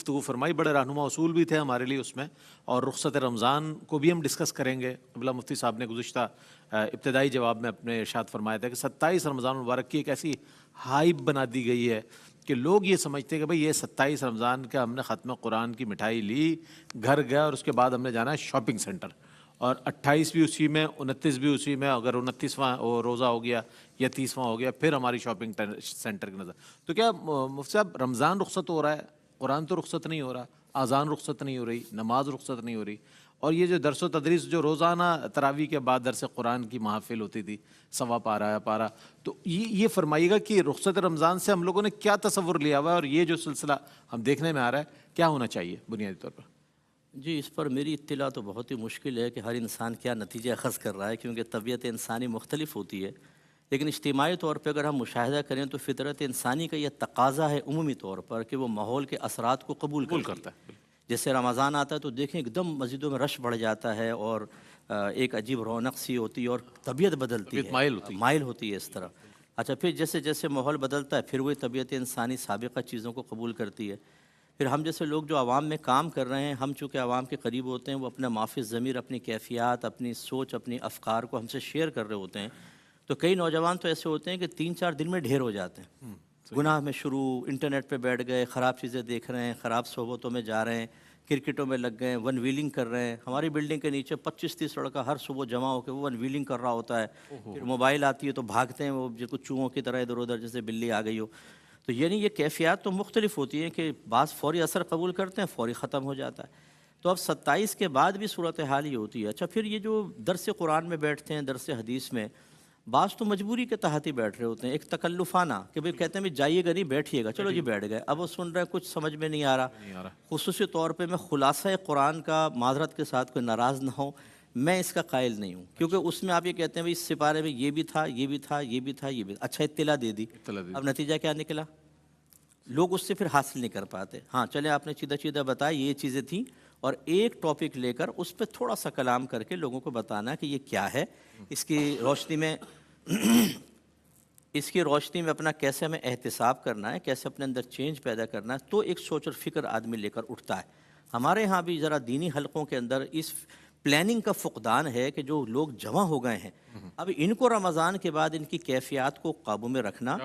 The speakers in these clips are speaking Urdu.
گفتگو فرمائی، بڑے رہنما اصول بھی تھے ہمارے لیے اس میں، اور رخصت رمضان کو بھی ہم ڈسکس کریں گے۔ قبلہ مفتی صاحب نے گزشتہ ابتدائی جواب میں اپنے ارشاد فرمایا تھا کہ 27 رمضان مبارک کی ایک ایسی ہائپ بنا دی گئی ہے کہ لوگ یہ سمجھتے ہیں کہ بھئی یہ 27 رمضان کا ہم نے ختم قرآن کی مٹھائی لی، گھر گیا اور اس کے بعد ہم نے جانا ہے شاپنگ سینٹر، اور 28 بھی اسی میں، 29 بھی اسی میں، اگر 29واں روزہ ہو گیا یا 30واں ہو گیا پھر ہماری شاپنگ سینٹر کی نظر۔ تو کیا مفتی صاحب رمضان رخصت ہو رہا ہے، قرآن تو رخصت نہیں ہو رہا، اذان رخصت نہیں ہو رہی، نماز رخصت نہیں ہو رہی، اور یہ جو درس و تدریس جو روزانہ تراویح کے بعد درس قرآن کی محافل ہوتی تھی، سوا پارہ، تو یہ فرمائیے گا کہ رخصت رمضان سے ہم لوگوں نے کیا تصور لیا ہوا ہے، اور یہ جو سلسلہ ہم دیکھنے میں آ رہا ہے کیا ہونا چاہیے بنیادی طور پر؟ جی، اس پر میری اطلاع تو بہت ہی مشکل ہے کہ ہر انسان کیا نتیجہ اخذ کر رہا ہے، کیونکہ طبیعت انسانی مختلف ہوتی ہے، لیکن اجتماعی طور پہ اگر ہم مشاہدہ کریں تو فطرت انسانی کا یہ تقاضا ہے عمومی طور پر کہ وہ ماحول کے اثرات کو قبول کرتا ہے۔ ہے جیسے رمضان آتا ہے تو دیکھیں ایک دم مسجدوں میں رش بڑھ جاتا ہے، اور ایک عجیب رونق سی ہوتی ہے اور طبیعت بدلتی طبیعت ہے، مائل ہوتی ہے اس طرح۔ اچھا، پھر جیسے جیسے ماحول بدلتا ہے پھر وہی طبیعت انسانی سابقہ چیزوں کو قبول کرتی ہے۔ پھر ہم جیسے لوگ جو عوام میں کام کر رہے ہیں، ہم چونکہ عوام کے قریب ہوتے ہیں، وہ اپنا مافی ضمیر، اپنی کیفیات، اپنی سوچ، اپنی افکار کو ہم سے شیئر کر رہے ہوتے ہیں، تو کئی نوجوان تو ایسے ہوتے ہیں کہ 3-4 دن میں ڈھیر ہو جاتے ہیں، گناہ میں شروع، انٹرنیٹ پہ بیٹھ گئے، خراب چیزیں دیکھ رہے ہیں، خراب صحبتوں میں جا رہے ہیں، کرکٹوں میں لگ گئے ہیں، ون ویلنگ کر رہے ہیں۔ ہماری بلڈنگ کے نیچے 25-30 لڑکا ہر صبح جمع ہو کے وہ ون ویلنگ کر رہا ہوتا ہے، پھر موبائل آتی ہے تو بھاگتے ہیں، وہ جو کچھ چوہوں کی طرح ادھر ادھر جیسے بلی آ گئی ہو۔ تو یعنی یہ کیفیات تو مختلف ہوتی ہیں کہ بعض فوری اثر قبول کرتے ہیں، فوری ختم ہو جاتا ہے۔ تو اب 27 کے بعد بھی صورتحال یہ ہوتی ہے۔ اچھا، پھر یہ جو درس قرآن میں بیٹھتے ہیں، درس حدیث میں، بعض تو مجبوری کے تحت ہی بیٹھ رہے ہوتے ہیں، ایک تکلفانہ کہ بھئی کہتے ہیں بھی جائیے گا نہیں، بیٹھیے گا، چلو جی بیٹھ گئے، اب وہ سن رہے ہیں، کچھ سمجھ میں نہیں آ رہا۔ خصوصی طور پہ میں خلاصہ قرآن کا معذرت کے ساتھ کوئی ناراض نہ ہو، میں اس کا قائل نہیں ہوں، کیونکہ اس میں آپ یہ کہتے ہیں بھئی اس سپارے میں یہ بھی تھا، یہ بھی تھا، یہ بھی تھا، یہ بھی، اچھا اطلاع دے دی، اب نتیجہ کیا نکلا؟ لوگ اس سے پھر حاصل نہیں کر پاتے۔ ہاں چلیں، آپ نے چیدہ بتایا یہ چیزیں تھیں، اور ایک ٹاپک لے کر اس پہ تھوڑا سا کلام کر کے لوگوں کو بتانا کہ یہ کیا ہے، اس کی روشنی میں اس کی روشنی میں اپنا کیسے ہمیں احتساب کرنا ہے، کیسے اپنے اندر چینج پیدا کرنا ہے، تو ایک سوچ اور فکر آدمی لے کر اٹھتا ہے۔ ہمارے ہاں بھی ذرا دینی حلقوں کے اندر اس پلاننگ کا فقدان ہے کہ جو لوگ جمع ہو گئے ہیں، اب ان کو رمضان کے بعد ان کی کیفیات کو قابو میں رکھنا،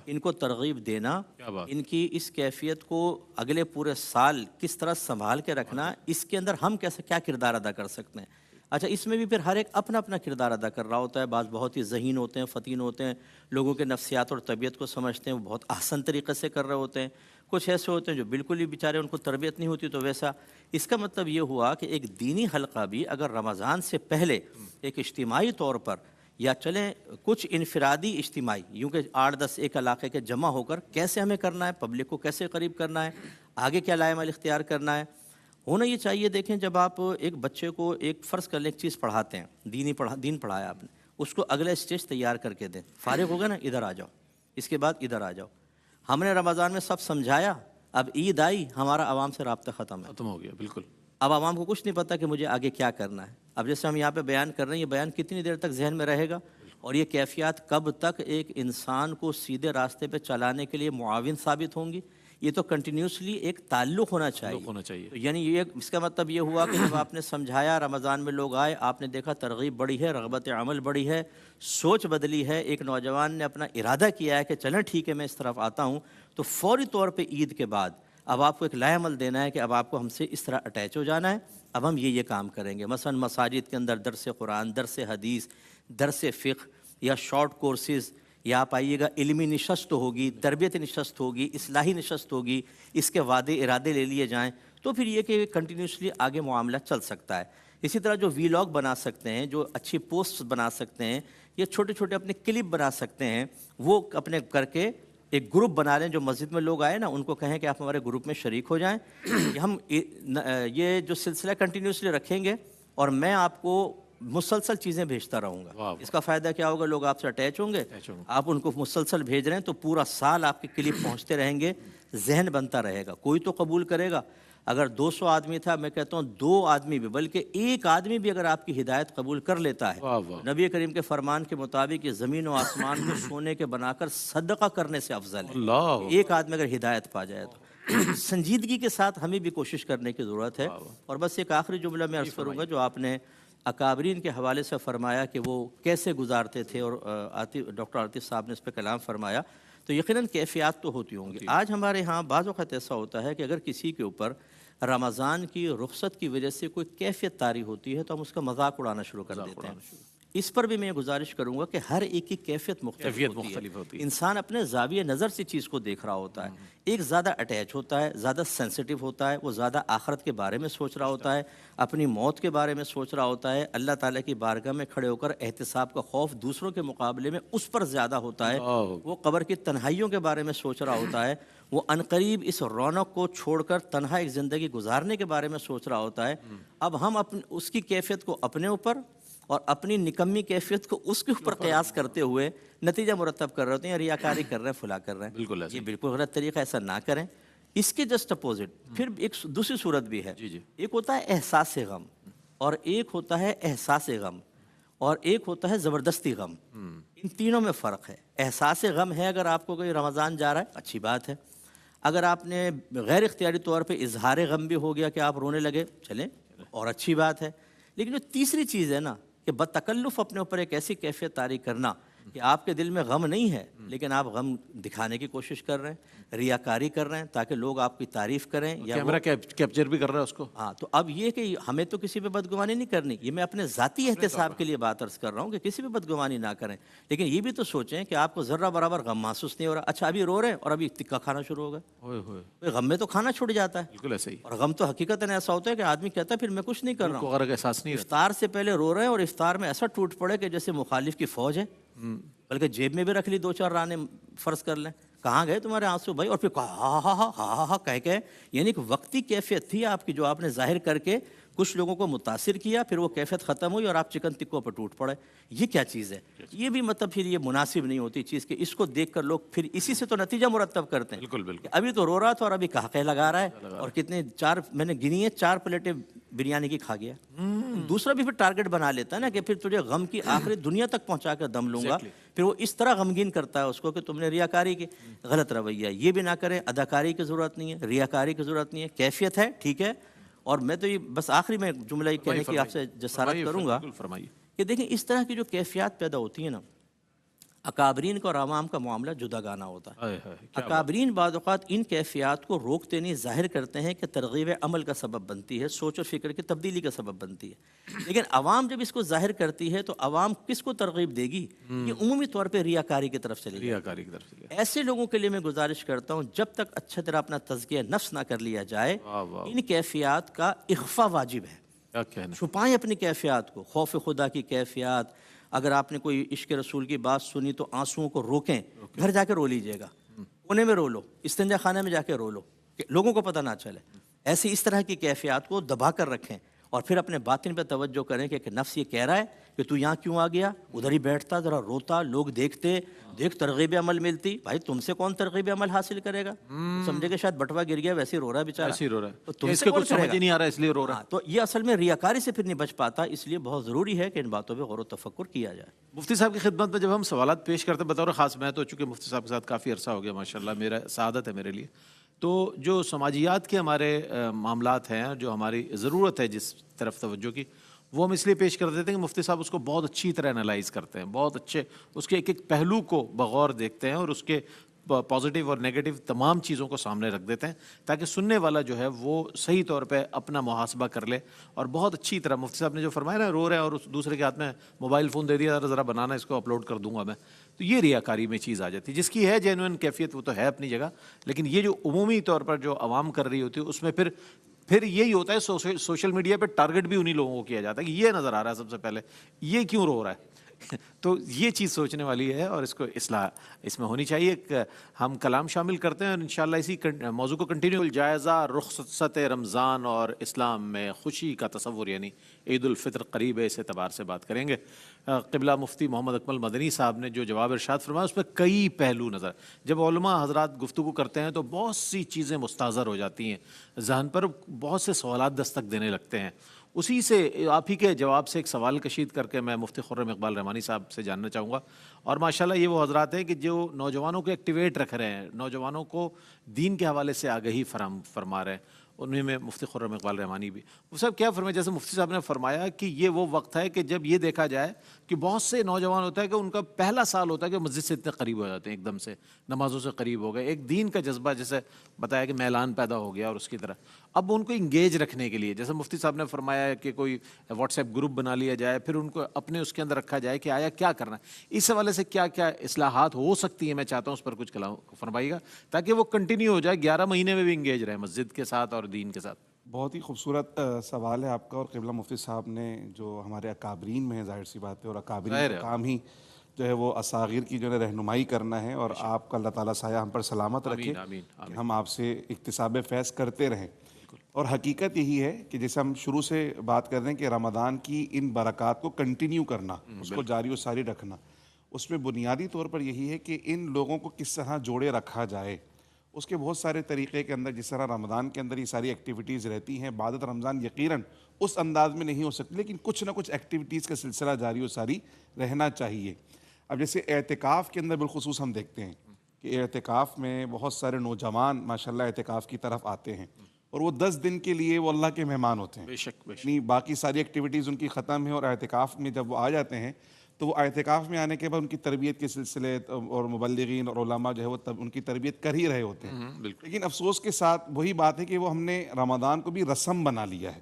ان کو ترغیب دینا، ان کی اس کیفیت کو اگلے پورے سال کس طرح سنبھال کے رکھنا، اس کے اندر ہم کیسے کیا کردار ادا کر سکتے ہیں۔ اچھا، اس میں بھی پھر ہر ایک اپنا اپنا کردار ادا کر رہا ہوتا ہے، بعض بہت ہی ذہین ہوتے ہیں، فطین ہوتے ہیں، لوگوں کے نفسیات اور طبیعت کو سمجھتے ہیں، وہ بہت احسن طریقے سے کر رہے ہوتے ہیں، کچھ ایسے ہوتے ہیں جو بالکل ہی بیچارے ان کو تربیت نہیں ہوتی تو ویسا۔ اس کا مطلب یہ ہوا کہ ایک دینی حلقہ بھی اگر رمضان سے پہلے ایک اجتماعی طور پر، یا چلیں کچھ انفرادی اجتماعی، یوں کہ 8-10 ایک علاقے کے جمع ہو کر کیسے ہمیں کرنا ہے، پبلک کو کیسے قریب کرنا ہے، آگے کیا لائے عمل اختیار کرنا ہے، ہونا یہ چاہیے۔ دیکھیں، جب آپ ایک بچے کو ایک فرض کر لیں ایک چیز پڑھاتے ہیں، دین پڑھایا آپ نے، اس کو اگلا اسٹیج تیار کر کے دیں، فارغ ہو گئے نا، ادھر آ جاؤ، اس کے بعد ادھر آ جاؤ۔ ہم نے رمضان میں سب سمجھایا، اب عید آئی، ہمارا عوام سے رابطہ ختم ہو گیا، بالکل۔ اب عوام کو کچھ نہیں پتہ کہ مجھے آگے کیا کرنا ہے۔ اب جیسے ہم یہاں پہ بیان کر رہے ہیں، یہ بیان کتنی دیر تک ذہن میں رہے گا، اور یہ کیفیات کب تک ایک انسان کو سیدھے راستے پہ چلانے کے لیے معاون ثابت ہوں گی؟ یہ تو کنٹینیوسلی ایک تعلق ہونا چاہیے۔ تو یعنی یہ اس کا مطلب یہ ہوا کہ جب آپ نے سمجھایا، رمضان میں لوگ آئے، آپ نے دیکھا ترغیب بڑی ہے، رغبت عمل بڑی ہے، سوچ بدلی ہے، ایک نوجوان نے اپنا ارادہ کیا ہے کہ چلیں ٹھیک ہے میں اس طرف آتا ہوں، تو فوری طور پہ عید کے بعد اب آپ کو ایک لائے عمل دینا ہے کہ اب آپ کو ہم سے اس طرح اٹیچ ہو جانا ہے، اب ہم یہ کام کریں گے۔ مثلا مساجد کے اندر درس قرآن، درس حدیث، درس فقہ، یا شارٹ کورسز، یا آپ آئیے گا علمی نشست ہوگی، تربیت نشست ہوگی، اصلاحی نشست ہوگی، اس کے وعدے ارادے لے لیے جائیں، تو پھر یہ کہ کنٹینیوسلی آگے معاملہ چل سکتا ہے۔ اسی طرح جو ویلاگ بنا سکتے ہیں، جو اچھی پوسٹ بنا سکتے ہیں، یا چھوٹے چھوٹے اپنے کلپ بنا سکتے ہیں، وہ اپنے کر کے ایک گروپ بنا لیں، جو مسجد میں لوگ آئے نا ان کو کہیں کہ آپ ہمارے گروپ میں شریک ہو جائیں، ہم یہ جو سلسلہ کنٹینیوسلی رکھیں گے، اور میں آپ کو مسلسل چیزیں بھیجتا رہوں گا۔ اس کا فائدہ کیا ہوگا؟ لوگ آپ سے اٹیچ ہوں گے، آپ ان کو مسلسل بھیج رہے ہیں تو پورا سال آپ کے کلپ پہنچتے رہیں گے، ذہن بنتا رہے گا، کوئی تو قبول کرے گا۔ اگر 200 آدمی تھا، میں کہتا ہوں 2 آدمی بھی، بلکہ 1 آدمی بھی اگر آپ کی ہدایت قبول کر لیتا ہے، نبی کریم کے فرمان کے مطابق یہ زمین و آسمان کو سونے کے بنا کر صدقہ کرنے سے افضل ہے، 1 آدمی اگر ہدایت پا جائے تو۔ سنجیدگی کے ساتھ ہمیں بھی کوشش کرنے کی ضرورت ہے. اور بس ایک آخری جملہ میں عرض کروں گا، جو آپ نے اکابرین کے حوالے سے فرمایا کہ وہ کیسے گزارتے تھے، اور ڈاکٹر عاطف صاحب نے اس پہ کلام فرمایا، تو یقیناً کیفیات تو ہوتی ہوں گی. آج ہمارے ہاں بعض اوقات ایسا ہوتا ہے کہ اگر کسی کے اوپر رمضان کی رخصت کی وجہ سے کوئی کیفیت طاری ہوتی ہے تو ہم اس کا مذاق اڑانا شروع کر دیتے ہیں. اس پر بھی میں گزارش کروں گا کہ ہر ایک کی کیفیت مختلف ہوتی ہے. انسان اپنے زاویہ نظر سے چیز کو دیکھ رہا ہوتا ہے. ایک زیادہ اٹیچ ہوتا ہے، زیادہ سینسٹیو ہوتا ہے، وہ زیادہ آخرت کے بارے میں سوچ رہا ہوتا ہے، اپنی موت کے بارے میں سوچ رہا ہوتا ہے، اللہ تعالیٰ کی بارگاہ میں کھڑے ہو کر احتساب کا خوف دوسروں کے مقابلے میں اس پر زیادہ ہوتا ہے، وہ قبر کی تنہائیوں کے بارے میں سوچ رہا ہوتا ہے، وہ عنقریب اس رونق کو چھوڑ کر تنہا ایک زندگی گزارنے کے بارے میں سوچ رہا ہوتا ہے. اب ہم اس کی کیفیت کو اپنے اوپر اور اپنی نکمی کیفیت کو اس کے اوپر قیاس کرتے ہوئے نتیجہ مرتب کر رہے ہوتے ہیں، ریاکاری کر رہے ہیں، فلاں کر رہے ہیں. بالکل یہ بالکل غلط طریقہ، ایسا نہ کریں. اس کے جسٹ اپوزٹ پھر ایک دوسری صورت بھی ہے. ایک ہوتا ہے احساس غم، اور ایک ہوتا ہے احساس غم، اور ایک ہوتا ہے زبردستی غم. ان تینوں میں فرق ہے. احساس غم ہے اگر آپ کو کوئی رمضان جا رہا ہے، اچھی بات ہے. اگر آپ نے غیر اختیاری طور پہ اظہار غم بھی ہو گیا کہ آپ رونے لگے، چلیں، اور اچھی بات ہے. لیکن جو تیسری چیز ہے نا، کہ بتکلف اپنے اوپر ایک ایسی کیفیت طاری کرنا کہ آپ کے دل میں غم نہیں ہے لیکن آپ غم دکھانے کی کوشش کر رہے ہیں، ریاکاری کر رہے ہیں تاکہ لوگ آپ کی تعریف کریں، یا کیمرہ کیپچر بھی کر رہا ہے اس کو. ہاں. تو اب یہ کہ ہمیں تو کسی پہ بدگمانی نہیں کرنی، یہ میں اپنے ذاتی احتساب کے لیے بات عرض کر رہا ہوں کہ کسی پہ بدگمانی نہ کریں. لیکن یہ بھی تو سوچیں کہ آپ کو ذرہ برابر غم محسوس نہیں ہو رہا. اچھا، ابھی رو رہے ہیں اور ابھی تکہ کھانا شروع ہو گیا، غم میں تو کھانا چھوٹ جاتا ہے. بالکل ایسے ہی. اور غم تو حقیقت ایسا ہوتا ہے کہ آدمی کہتا ہے پھر میں کچھ نہیں کر رہا ہوں، غرق احساس نہیں. افطار سے پہلے رو رہے ہیں اور افطار میں ایسا ٹوٹ پڑے کہ جیسے مخالف کی فوج ہے، بلکہ جیب میں بھی رکھ لی 2-4 رانے فرض کر لیں. کہاں گئے تمہارے آنسو بھائی؟ اور پھر ہاں ہاں ہاں ہاں ہاں کہہ کے، یعنی ایک وقتی کیفیت تھی آپ کی جو آپ نے ظاہر کر کے کچھ لوگوں کو متاثر کیا، پھر وہ کیفیت ختم ہوئی اور آپ چکن ٹکوں پر ٹوٹ پڑے. یہ کیا چیز ہے؟ یہ بھی مطلب پھر یہ مناسب نہیں ہوتی چیز کہ اس کو دیکھ کر لوگ پھر اسی سے تو نتیجہ مرتب کرتے ہیں. بالکل بالکل. ابھی تو رو رہا تھا اور ابھی قہقہے لگا رہا ہے، اور کتنے 4 میں نے گنی ہے 4 پلیٹیں بریانی کی کھا گیا. دوسرا بھی پھر ٹارگٹ بنا لیتا ہے نا کہ پھر تجھے غم کی آخری دنیا تک پہنچا کر دم لوں گا. پھر وہ اس طرح غمگین کرتا ہے اس کو کہ تم نے ریاکاری کی. غلط رویہ. یہ بھی نہ کریں. اداکاری کی ضرورت نہیں ہے، ریاکاری کی ضرورت نہیں ہے. کیفیت ہے، ٹھیک ہے. اور میں تو یہ بس آخری میں جملہ یہ کہنے کی آپ سے جسارت کروں گا کہ دیکھیں اس طرح کی جو کیفیات پیدا ہوتی ہیں نا، اکابرین کا اور عوام کا معاملہ جدا گانا ہوتا ہے. اکابرین بعض اوقات ان کیفیات کو روکتے نہیں، ظاہر کرتے ہیں کہ ترغیب عمل کا سبب بنتی ہے، سوچ و فکر کی تبدیلی کا سبب بنتی ہے. لیکن عوام جب اس کو ظاہر کرتی ہے تو عوام کس کو ترغیب دے گی؟ یہ عمومی طور پہ ریاکاری کی طرف چلی جائے. ایسے لوگوں کے لیے میں گزارش کرتا ہوں جب تک اچھا طرح اپنا تزکیہ نفس نہ کر لیا جائے، ان کیفیات کا اخفا واجب ہے. چھپائیں اپنی کیفیات کو. خوف خدا کی کیفیات، اگر آپ نے کوئی عشق رسول کی بات سنی تو آنسوؤں کو روکیں، گھر جا کے رو لیجئے گا، کونے میں رو لو، استنجا خانے میں جا کے رو لو کہ لوگوں کو پتہ نہ چلے. ایسی اس طرح کی کیفیات کو دبا کر رکھیں اور پھر اپنے باطن پہ توجہ کریں کہ نفس یہ کہہ رہا ہے کہ تو یہاں کیوں آ گیا، ادھر ہی بیٹھتا، ذرا روتا، لوگ دیکھتے، دیکھ ترغیب عمل ملتی. بھائی تم سے کون ترغیب عمل حاصل کرے گا؟ سمجھے کہ شاید بٹوا گر گیا، ویسے ہی رو رہا ہے بیچارہ، ایسے ہی رو رہا ہے، تو تم اس سے کے کون کچھ کرے سمجھ گا؟ ہی نہیں آ رہا ہے اس لیے رو رہا ہے. تو یہ اصل میں ریاکاری سے پھر نہیں بچ پاتا. اس لیے بہت ضروری ہے کہ ان باتوں پہ غور و تفکر کیا جائے. مفتی صاحب کی خدمت میں جب ہم سوالات پیش کرتے ہیں، بطور خاص میں تو چونکہ مفتی صاحب کے ساتھ کافی عرصہ ہو گیا ماشاءاللہ، میرا سعادت ہے میرے لیے، تو جو سماجیات کے ہمارے معاملات ہیں، جو ہماری ضرورت ہے جس طرف توجہ کی، وہ ہم اس لیے پیش کر دیتے ہیں کہ مفتی صاحب اس کو بہت اچھی طرح انالائز کرتے ہیں، بہت اچھے اس کے ایک ایک پہلو کو بغور دیکھتے ہیں اور اس کے پازیٹیو اور نیگیٹو تمام چیزوں کو سامنے رکھ دیتے ہیں تاکہ سننے والا جو ہے وہ صحیح طور پہ اپنا محاسبہ کر لے. اور بہت اچھی طرح مفتی صاحب نے جو فرمایا نا، رو رہے ہیں اور اس دوسرے کے ہاتھ میں موبائل فون دے دیا، ذرا بنانا، اس کو اپلوڈ کر دوں گا میں، تو یہ ریاکاری میں چیز آ جاتی ہے. جس کی ہے جینوئن کیفیت وہ تو ہے اپنی جگہ، لیکن یہ جو عمومی طور پر جو عوام کر رہی ہوتی ہے اس میں پھر یہی ہوتا ہے. سوشل میڈیا پہ ٹارگٹ بھی انہی لوگوں کو کیا جاتا ہے کہ یہ نظر آ رہا ہے سب سے پہلے، یہ کیوں رو رہا ہے. تو یہ چیز سوچنے والی ہے اور اس کو اصلاح اس میں ہونی چاہیے. ہم کلام شامل کرتے ہیں اور انشاءاللہ اسی موضوع کو کنٹینیو. الجائزہ رخصت رمضان اور اسلام میں خوشی کا تصور، یعنی عید الفطر قریب ہے، اس اعتبار سے بات کریں گے. قبلہ مفتی محمد اکمل مدنی صاحب نے جو جواب ارشاد فرمایا اس میں کئی پہلو نظر. جب علماء حضرات گفتگو کرتے ہیں تو بہت سی چیزیں مستحضر ہو جاتی ہیں، ذہن پر بہت سے سوالات دستک دینے لگتے ہیں. اسی سے آپ ہی کے جواب سے ایک سوال کشید کر کے میں مفتی خرم اقبال رحمانی صاحب سے جاننا چاہوں گا. اور ماشاءاللہ یہ وہ حضرات ہیں کہ جو نوجوانوں کو ایکٹیویٹ رکھ رہے ہیں, نوجوانوں کو دین کے حوالے سے آگہی فرما رہے ہیں, انہیں میں مفتی خرم اقبال رحمانی بھی. وہ صاحب کیا فرمایا, جیسے مفتی صاحب نے فرمایا کہ یہ وہ وقت ہے کہ جب یہ دیکھا جائے کہ بہت سے نوجوان ہوتا ہے کہ ان کا پہلا سال ہوتا ہے کہ مسجد سے اتنے قریب ہو جاتے ہیں, ایک دم سے نمازوں سے قریب ہو گئے, ایک دین کا جذبہ جیسے بتایا کہ میلان پیدا ہو گیا, اور اس کی طرح اب ان کو انگیج رکھنے کے لیے جیسے مفتی صاحب نے فرمایا کہ کوئی واٹس ایپ گروپ بنا لیا جائے, پھر ان کو اپنے اس کے اندر رکھا جائے کہ آیا کیا کرنا ہے, اس حوالے سے کیا کیا اصلاحات ہو سکتی ہیں, میں چاہتا ہوں اس پر کچھ کلام فرمائیے گا تاکہ وہ کنٹینیو ہو جائے, 11 مہینے میں بھی انگیج رہے مسجد کے ساتھ اور دین کے ساتھ. بہت ہی خوبصورت سوال ہے آپ کا, اور قبلہ مفتی صاحب نے جو ہمارے اکابرین میں ہیں, ظاہر سی بات ہے, اور اکابرین کا کام ہی جو ہے وہ اصاغیر کی جو ہے رہنمائی کرنا ہے, اور آپ کا اللہ تعالیٰ سایہ ہم پر سلامت رکھے کہ ہم آپ سے اکتساب فیض کرتے رہیں. اور حقیقت یہی ہے کہ جیسے ہم شروع سے بات کر رہے ہیں کہ رمضان کی ان برکات کو کنٹینیو کرنا, اس کو جاری و ساری رکھنا, اس میں بنیادی طور پر یہی ہے کہ ان لوگوں کو کس طرح جوڑے رکھا جائے. اس کے بہت سارے طریقے کے اندر, جس طرح رمضان کے اندر یہ ساری ایکٹیویٹیز رہتی ہیں, عبادت رمضان یقیناً اس انداز میں نہیں ہو سکتی, لیکن کچھ نہ کچھ ایکٹیویٹیز کا سلسلہ جاری و ساری رہنا چاہیے. اب جیسے اعتکاف کے اندر بالخصوص ہم دیکھتے ہیں کہ اعتکاف میں بہت سارے نوجوان ماشاءاللہ اعتکاف کی طرف آتے ہیں, اور وہ 10 دن کے لیے وہ اللہ کے مہمان ہوتے ہیں. بے شک یعنی باقی ساری ایکٹیویٹیز ان کی ختم ہیں, اور اعتکاف میں جب وہ آ جاتے ہیں تو وہ اعتکاف میں آنے کے بعد ان کی تربیت کے سلسلے اور مبلغین اور علماء جو ہے وہ ان کی تربیت کر ہی رہے ہوتے ہیں. لیکن افسوس کے ساتھ وہی بات ہے کہ وہ ہم نے رمضان کو بھی رسم بنا لیا ہے,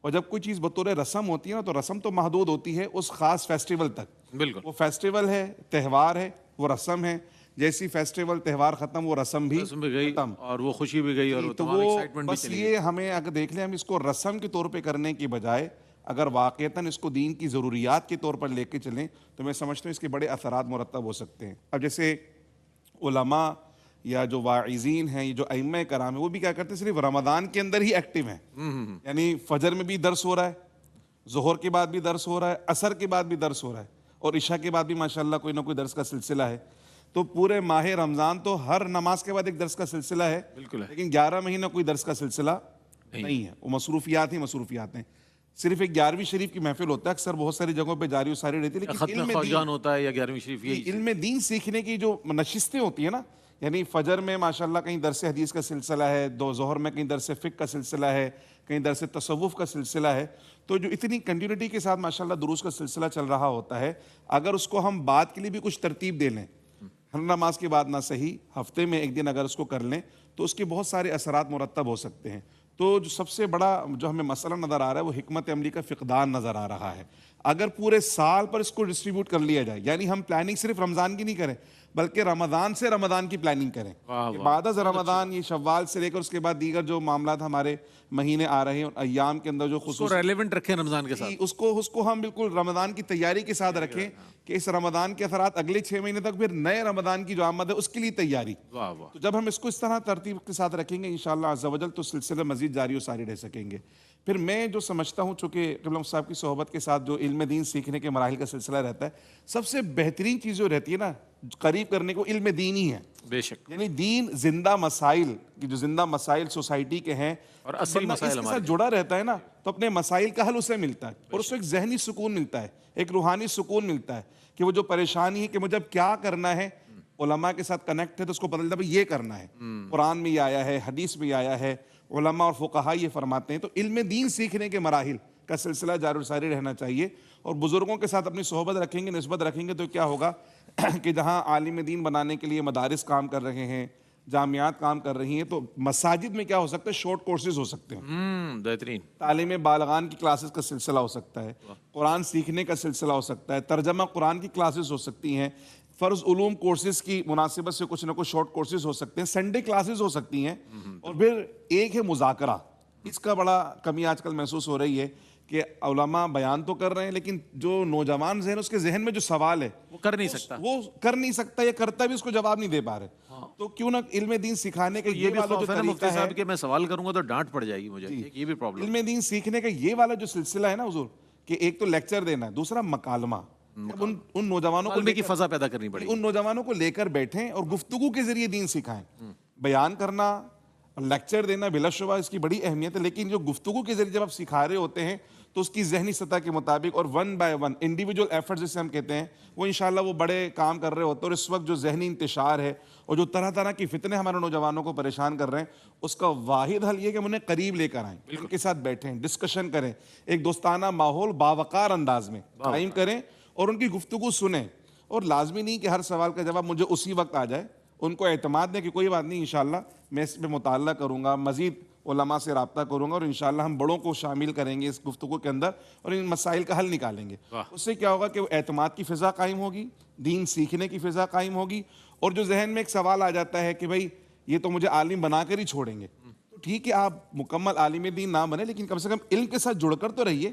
اور جب کوئی چیز بطور رسم ہوتی ہے نا, تو رسم تو محدود ہوتی ہے اس خاص فیسٹیول تک. بالکل وہ فیسٹیول ہے, تہوار ہے, وہ رسم ہے. جیسی فیسٹیول تہوار ختم, وہ رسم بھی گئی ختم, اور وہ خوشی بھی گئی, اور وہ تو تمام وہ ایکسائٹمنٹ بھی بس چلی گئی. یہ ہمیں اگر دیکھ لیں, ہم اس کو رسم کے طور پہ کرنے کی بجائے اگر واقعتاً اس کو دین کی ضروریات کے طور پر لے کے چلیں تو میں سمجھتا ہوں اس کے بڑے اثرات مرتب ہو سکتے ہیں. اب جیسے علماء یا جو واعظین ہیں, یہ جو ائمہ کرام ہیں, وہ بھی کیا کرتے ہیں, صرف رمضان کے اندر ہی ایکٹیو ہیں. یعنی فجر میں بھی درس ہو رہا ہے, ظہر کے بعد بھی درس ہو رہا ہے, عصر کے بعد بھی درس ہو رہا ہے, اور عشاء کے بعد بھی ماشاءاللہ کوئی نہ کوئی درس کا سلسلہ ہے. تو پورے ماہ رمضان تو ہر نماز کے بعد ایک درس کا سلسلہ ہے, بالکل ہے. لیکن 11 مہینہ کوئی درس کا سلسلہ نہیں ہے. وہ مصروفیات ہی مصروفیات ہیں. صرف ایک 11ویں شریف کی محفل ہوتا ہے, اکثر بہت ساری جگہوں پہ جاری و ساری رہتی ہے, لیکن ختم خواجان ہوتا ہے یا 11ویں شریف, یہی علم دین سیکھنے کی جو نشستیں ہوتی ہیں نا, یعنی فجر میں ماشاءاللہ کہیں درس حدیث کا سلسلہ ہے, ظہر میں کہیں درس فقہ کا سلسلہ ہے, کہیں درس تصوف کا سلسلہ ہے, تو جو اتنی کنٹینیوٹی کے ساتھ ماشاءاللہ دروس کا سلسلہ چل رہا ہوتا ہے, اگر اس کو ہم بعد کے لیے بھی کچھ ترتیب دے لیں, ہر نماز کے بعد نہ صحیح, ہفتے میں ایک دن اگر اس کو کر لیں, تو اس کے بہت سارے اثرات مرتب ہو سکتے ہیں. تو جو سب سے بڑا جو ہمیں مسئلہ نظر آ رہا ہے وہ حکمت عملی کا فقدان نظر آ رہا ہے. اگر پورے سال پر اس کو ڈسٹریبیوٹ کر لیا جائے, یعنی ہم پلاننگ صرف رمضان کی نہیں کریں بلکہ رمضان سے رمضان کی پلاننگ کریں, بعد از رمضان, یہ شوال سے لے کر اس کے بعد دیگر جو معاملات ہمارے مہینے آ رہے ہیں ایام کے اندر جو خصوص ریلیونٹ رکھیں رمضان کے ساتھ, اس کو ہم بالکل رمضان کی تیاری کے ساتھ رکھیں کہ اس رمضان کے اثرات اگلے 6 مہینے تک, پھر نئے رمضان کی جو آمد ہے اس کے لیے تیاری. تو جب ہم اس کو اس طرح ترتیب کے ساتھ رکھیں گے انشاءاللہ عز و جل, تو سلسلہ مزید جاری و ساری رہ سکیں گے. پھر میں جو سمجھتا ہوں, چونکہ قبلہ صاحب کی صحبت کے ساتھ جو علم دین سیکھنے کے مراحل کا سلسلہ رہتا ہے, سب سے بہترین چیز جو رہتی ہے نا قریب کرنے کو, علم دین ہی ہے. بے شک, یعنی دین زندہ مسائل کی, جو زندہ مسائل سوسائٹی کے ہیں اور اصل مسائل اس کے ساتھ جڑا رہتا ہے نا, تو اپنے مسائل کا حل اسے ملتا ہے, اور اس کو ایک ذہنی سکون ملتا ہے, ایک روحانی سکون ملتا ہے کہ وہ جو پریشانی ہے کہ مجھے اب کیا کرنا ہے, علماء کے ساتھ کنیکٹ ہے تو اس کو پتہ چلتا ہے یہ کرنا ہے. قرآن میں یہ آیا ہے, حدیث میں یہ آیا ہے, علماء اور فقہاء یہ فرماتے ہیں. تو علم دین سیکھنے کے مراحل کا سلسلہ جاری و ساری رہنا چاہیے, اور بزرگوں کے ساتھ اپنی صحبت رکھیں گے, نسبت رکھیں گے, تو کیا ہوگا کہ جہاں عالم دین بنانے کے لیے مدارس کام کر رہے ہیں, جامعات کام کر رہی ہیں, تو مساجد میں کیا ہو سکتا ہے, شارٹ کورسز ہو سکتے ہیں, بہترین تعلیم بالغان کی کلاسز کا سلسلہ ہو سکتا ہے, قرآن سیکھنے کا سلسلہ ہو سکتا ہے, ترجمہ قرآن کی کلاسز ہو سکتی ہیں, فرض علوم کورسز کی مناسبت سے کچھ نہ کچھ شارٹ کورسز ہو سکتے ہیں, سنڈے کلاسز ہو سکتی ہیں. اور پھر ایک ہے مذاکرہ. اس کا بڑا کمی آج کل محسوس ہو رہی ہے کہ علماء بیان تو کر رہے ہیں, لیکن جو نوجوان ذہن, اس کے ذہن میں جو سوال ہے وہ کر نہیں سکتا, یا کرتا بھی اس کو جواب نہیں دے پا رہے. تو کیوں نہ علم دین سکھانے کا یہ والا جو طریقہ ہے, کہ میں سوال کروں گا تو ڈانٹ پڑ جائے گی مجھے, یہ بھی پرابلم. علم دین سیکھنے کا یہ والا جو سلسلہ ہے نا حضور, کہ ایک تو لیکچر دینا ہے, دوسرا مکالمہ. ان نوجوانوں کو کی فضا پیدا کرنی پڑے, ان نوجوانوں کو لے کر بیٹھیں اور گفتگو کے ذریعے دین سکھائیں. بیان کرنا, لیکچر دینا بلا شبہ اس کی بڑی اہمیت ہے، لیکن جو گفتگو کے ذریعے جب آپ سکھا رہے ہوتے ہیں تو اس کی ذہنی سطح کے مطابق اور one by one individual efforts جسے ہم کہتے ہیں، وہ انشاءاللہ وہ بڑے کام کر رہے ہوتے ہیں. اور اس وقت جو ذہنی انتشار ہے اور جو طرح طرح کی فتنے ہمارے نوجوانوں کو پریشان کر رہے ہیں، اس کا واحد حل یہ ہے کہ ہم انہیں قریب لے کر آئیں، ان کے ساتھ بیٹھیں، ڈسکشن کریں، ایک دوستانہ ماحول باوقار انداز میں قائم کریں اور ان کی گفتگو سنیں. اور لازمی نہیں کہ ہر سوال کا جواب مجھے اسی وقت آ جائے. ان کو اعتماد دیں کہ کوئی بات نہیں، انشاءاللہ میں اس پہ مطالعہ کروں گا، مزید علماء سے رابطہ کروں گا، اور انشاءاللہ ہم بڑوں کو شامل کریں گے اس گفتگو کے اندر اور ان مسائل کا حل نکالیں گے. اس سے کیا ہوگا کہ وہ اعتماد کی فضا قائم ہوگی، دین سیکھنے کی فضا قائم ہوگی. اور جو ذہن میں ایک سوال آ جاتا ہے کہ بھائی یہ تو مجھے عالم بنا کر ہی چھوڑیں گے، تو ٹھیک ہے آپ مکمل عالم دین نہ بنے، لیکن کم سے کم علم کے ساتھ جڑ کر تو رہیے.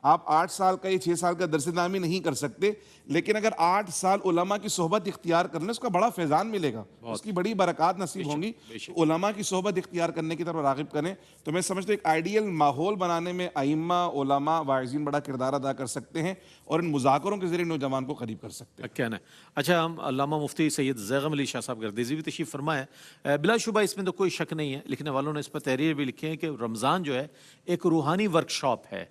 آپ 8 سال کا یا 6 سال کا درس دامی نہیں کر سکتے، لیکن اگر 8 سال علماء کی صحبت اختیار کر لیں اس کا بڑا فیضان ملے گا، اس کی بڑی برکات نصیب ہوں گی. علماء کی صحبت اختیار کرنے کی طرف راغب کریں. تو میں سمجھتا ہوں ایک آئیڈیل ماحول بنانے میں ائمہ، علماء، واعظین بڑا کردار ادا کر سکتے ہیں اور ان مذاکروں کے ذریعے نوجوان کو قریب کر سکتے ہیں. کیا نا. اچھا، ہم علامہ مفتی سید زیغم علی شاہ صاحب گردیزی بھی تشریف فرمائے. بلا شبہ اس میں تو کوئی شک نہیں ہے، لکھنے والوں نے اس پر تحریر بھی لکھی ہے کہ رمضان جو ہے ایک روحانی ورکشاپ ہے،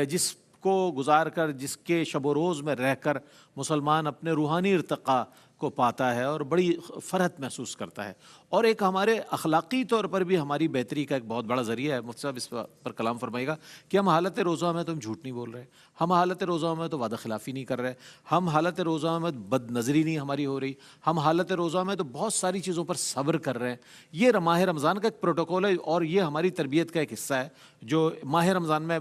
جس کو گزار کر، جس کے شب و روز میں رہ کر مسلمان اپنے روحانی ارتقاء کو پاتا ہے اور بڑی فرحت محسوس کرتا ہے، اور ایک ہمارے اخلاقی طور پر بھی ہماری بہتری کا ایک بہت بڑا ذریعہ ہے. مفتی صاحب اس پر کلام فرمائے گا کہ ہم حالت روزہ میں تو ہم جھوٹ نہیں بول رہے، ہم حالت روزہ میں تو وعدہ خلافی نہیں کر رہے، ہم حالت روزہ میں بد نظری نہیں ہماری ہو رہی، ہم حالت روزہ میں تو بہت ساری چیزوں پر صبر کر رہے ہیں. یہ ماہ رمضان کا ایک پروٹوکول ہے اور یہ ہماری تربیت کا ایک حصہ ہے جو ماہ رمضان میں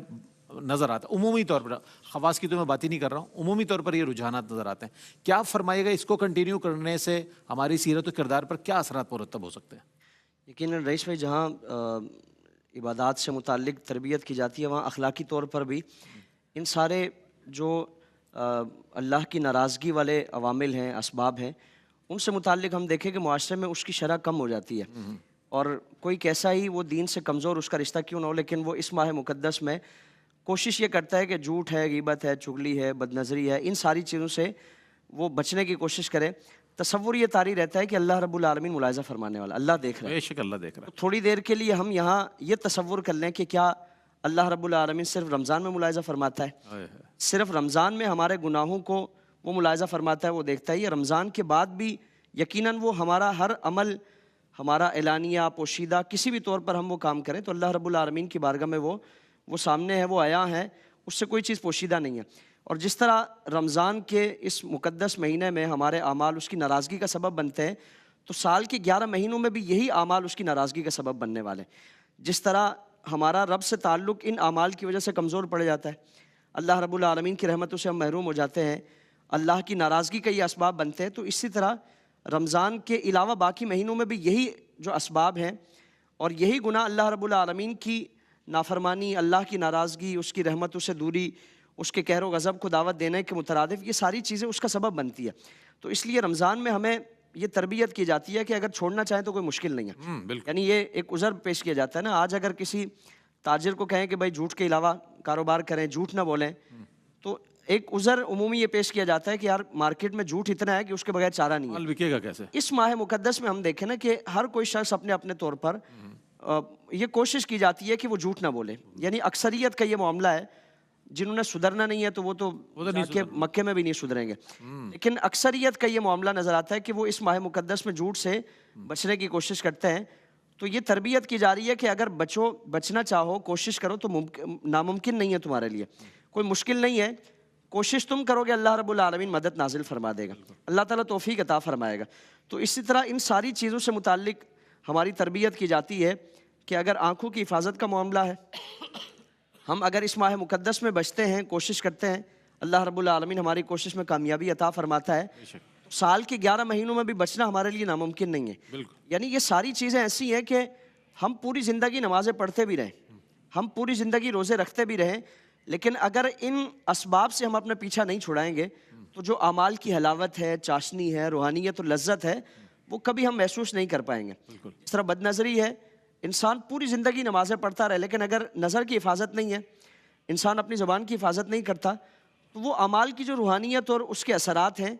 نظر آتا ہے. عمومی طور پر، خواص کی تو میں بات ہی نہیں کر رہا ہوں، عمومی طور پر یہ رجحانات نظر آتے ہیں. کیا فرمائے گا اس کو کنٹینیو کرنے سے ہماری سیرت و کردار پر کیا اثرات مرتب ہو سکتے ہیں؟ یقیناً رئیس بھائی، جہاں عبادات سے متعلق تربیت کی جاتی ہے وہاں اخلاقی طور پر بھی ان سارے جو اللہ کی ناراضگی والے عوامل ہیں، اسباب ہیں، ان سے متعلق ہم دیکھیں کہ معاشرے میں اس کی شرح کم ہو جاتی ہے. اور کوئی کیسا ہی وہ دین سے کمزور اس کا رشتہ کیوں نہ ہو، لیکن وہ اس ماہ مقدس میں کوشش یہ کرتا ہے کہ جھوٹ ہے، غیبت ہے، چغلی ہے، بد نظری ہے، ان ساری چیزوں سے وہ بچنے کی کوشش کرے. تصور یہ طاری رہتا ہے کہ اللہ رب العالمین ملاحظہ فرمانے والا، اللہ دیکھ رہا ہے. بے شک اللہ دیکھ رہا ہے. تھوڑی دیر کے لیے ہم یہاں یہ تصور کر لیں کہ کیا اللہ رب العالمین صرف رمضان میں ملاحظہ فرماتا ہے؟ صرف رمضان میں ہمارے گناہوں کو وہ ملاحظہ فرماتا ہے، وہ دیکھتا ہے؟ یہ رمضان کے بعد بھی یقیناً وہ ہمارا ہر عمل، ہمارا اعلانیہ، پوشیدہ، کسی بھی طور پر ہم وہ کام کریں تو اللہ رب العالمین کی بارگاہ میں وہ سامنے ہے، وہ عیاں ہے، اس سے کوئی چیز پوشیدہ نہیں ہے. اور جس طرح رمضان کے اس مقدس مہینے میں ہمارے اعمال اس کی ناراضگی کا سبب بنتے ہیں، تو سال کے 11 مہینوں میں بھی یہی اعمال اس کی ناراضگی کا سبب بننے والے ہیں. جس طرح ہمارا رب سے تعلق ان اعمال کی وجہ سے کمزور پڑ جاتا ہے، اللہ رب العالمین کی رحمتوں سے ہم محروم ہو جاتے ہیں، اللہ کی ناراضگی کا یہ اسباب بنتے ہیں، تو اسی طرح رمضان کے علاوہ باقی مہینوں میں بھی یہی جو اسباب ہیں اور یہی گناہ اللہ رب العالمین کی نافرمانی، اللہ کی ناراضگی، اس کی رحمتوں سے دوری، اس کے قہر و غضب کو دعوت دینے کے مترادف، یہ ساری چیزیں اس کا سبب بنتی ہے. تو اس لیے رمضان میں ہمیں یہ تربیت کی جاتی ہے کہ اگر چھوڑنا چاہیں تو کوئی مشکل نہیں ہے. یعنی یہ ایک عذر پیش کیا جاتا ہے نا. آج اگر کسی تاجر کو کہیں کہ بھائی جھوٹ کے علاوہ کاروبار کریں، جھوٹ نہ بولیں، تو ایک عذر عمومی یہ پیش کیا جاتا ہے کہ یار مارکیٹ میں جھوٹ اتنا ہے کہ اس کے بغیر چارہ نہیں ہے. مال بکے گا کیسے؟ اس ماہ مقدس میں ہم دیکھیں نا کہ ہر کوئی شخص اپنے اپنے طور پر یہ کوشش کی جاتی ہے کہ وہ جھوٹ نہ بولے. یعنی اکثریت کا یہ معاملہ ہے، جنہوں نے سدھرنا نہیں ہے تو وہ تو مکے میں بھی نہیں سدھریں گے، لیکن اکثریت کا یہ معاملہ نظر آتا ہے کہ وہ اس ماہ مقدس میں جھوٹ سے بچنے کی کوشش کرتے ہیں. تو یہ تربیت کی جا رہی ہے کہ اگر بچنا چاہو، کوشش کرو، تو ناممکن نہیں ہے تمہارے لیے، کوئی مشکل نہیں ہے. کوشش تم کرو گے، اللہ رب العالمین مدد نازل فرما دے گا، اللہ تعالیٰ توفیق عطا فرمائے گا. تو اسی طرح ان ساری چیزوں سے متعلق ہماری تربیت کی جاتی ہے کہ اگر آنکھوں کی حفاظت کا معاملہ ہے، ہم اگر اس ماہ مقدس میں بچتے ہیں، کوشش کرتے ہیں، اللہ رب العالمین ہماری کوشش میں کامیابی عطا فرماتا ہے. سال کے 11 مہینوں میں بھی بچنا ہمارے لیے ناممکن نہیں ہے. یعنی یہ ساری چیزیں ایسی ہیں کہ ہم پوری زندگی نمازیں پڑھتے بھی رہیں، ہم پوری زندگی روزے رکھتے بھی رہیں، لیکن اگر ان اسباب سے ہم اپنا پیچھا نہیں چھڑائیں گے تو جو اعمال کی حلاوت ہے، چاشنی ہے، روحانیت اور لذت ہے، وہ کبھی ہم محسوس نہیں کر پائیں گے. اس طرح بد نظری ہے، انسان پوری زندگی نمازیں پڑھتا رہے لیکن اگر نظر کی حفاظت نہیں ہے، انسان اپنی زبان کی حفاظت نہیں کرتا، تو وہ اعمال کی جو روحانیت اور اس کے اثرات ہیں،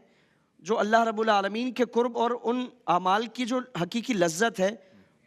جو اللہ رب العالمین کے قرب اور ان اعمال کی جو حقیقی لذت ہے،